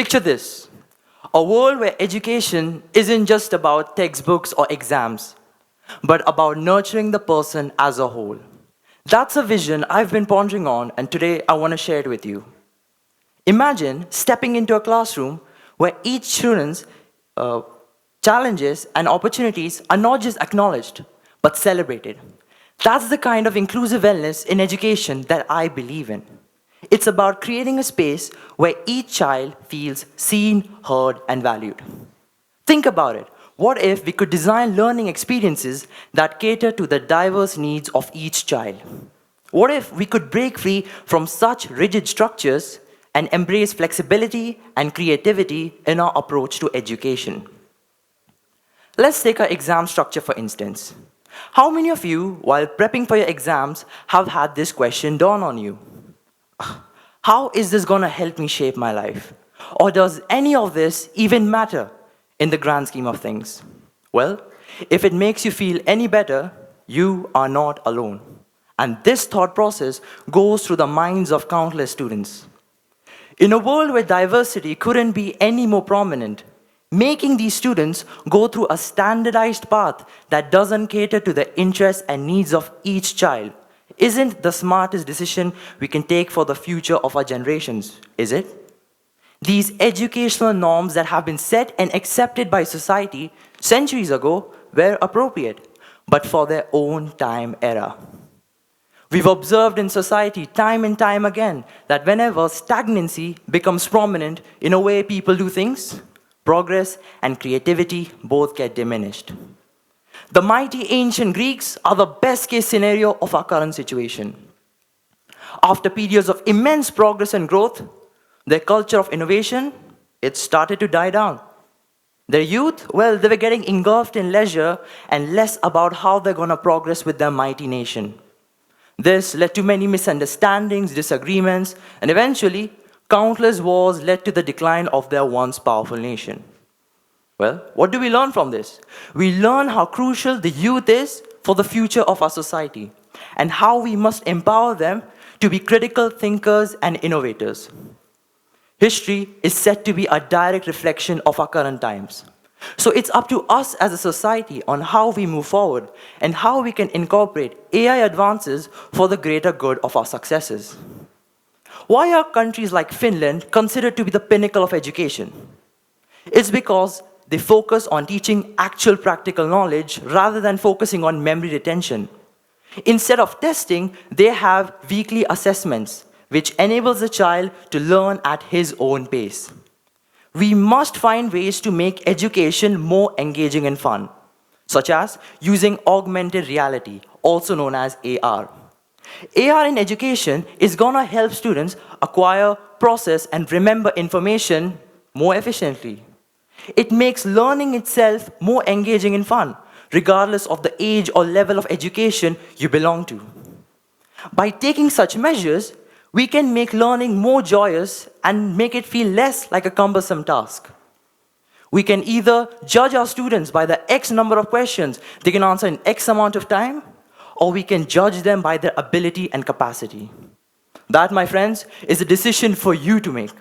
Picture this, a world where education isn't just about textbooks or exams, but about nurturing the person as a whole. That's a vision I've been pondering on, and today I want to share it with you. Imagine stepping into a classroom where each student's challenges and opportunities are not just acknowledged, but celebrated. That's the kind of inclusive wellness in education that I believe in. It's about creating a space where each child feels seen, heard, and valued. Think about it. What if we could design learning experiences that cater to the diverse needs of each child? What if we could break free from such rigid structures and embrace flexibility and creativity in our approach to education? Let's take our exam structure for instance. How many of you, while prepping for your exams, have had this question dawn on you? How is this going to help me shape my life? Or does any of this even matter in the grand scheme of things? Well, if it makes you feel any better, you are not alone. And this thought process goes through the minds of countless students. In a world where diversity couldn't be any more prominent, making these students go through a standardized path that doesn't cater to the interests and needs of each child isn't the smartest decision we can take for the future of our generations, is it? These educational norms that have been set and accepted by society centuries ago were appropriate, but for their own time era. We've observed in society time and time again that whenever stagnancy becomes prominent in a way people do things, progress and creativity both get diminished. The mighty ancient Greeks are the best case scenario of our current situation. After periods of immense progress and growth, their culture of innovation, it started to die down. Their youth, well, they were getting engulfed in leisure and less about how they're going to progress with their mighty nation. This led to many misunderstandings, disagreements, and eventually, countless wars led to the decline of their once powerful nation. Well, what do we learn from this? We learn how crucial the youth is for the future of our society and how we must empower them to be critical thinkers and innovators. History is said to be a direct reflection of our current times. So it's up to us as a society on how we move forward and how we can incorporate AI advances for the greater good of our successes. Why are countries like Finland considered to be the pinnacle of education? It's because they focus on teaching actual practical knowledge rather than focusing on memory retention. Instead of testing, they have weekly assessments, which enables the child to learn at his own pace. We must find ways to make education more engaging and fun, such as using augmented reality, also known as AR. AR in education is going to help students acquire, process, and remember information more efficiently. It makes learning itself more engaging and fun, regardless of the age or level of education you belong to. By taking such measures, we can make learning more joyous and make it feel less like a cumbersome task. We can either judge our students by the X number of questions they can answer in X amount of time, or we can judge them by their ability and capacity. That, my friends, is a decision for you to make.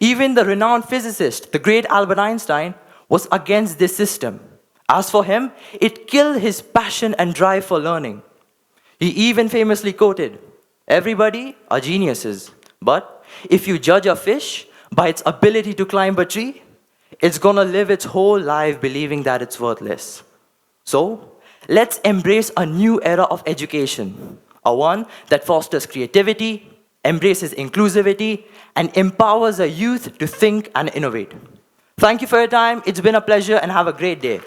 Even the renowned physicist, the great Albert Einstein, was against this system. As for him, it killed his passion and drive for learning. He even famously quoted, "Everybody are geniuses, but if you judge a fish by its ability to climb a tree, it's gonna live its whole life believing that it's worthless." So, let's embrace a new era of education, a one that fosters creativity, embraces inclusivity, and empowers our youth to think and innovate. Thank you for your time. It's been a pleasure and have a great day.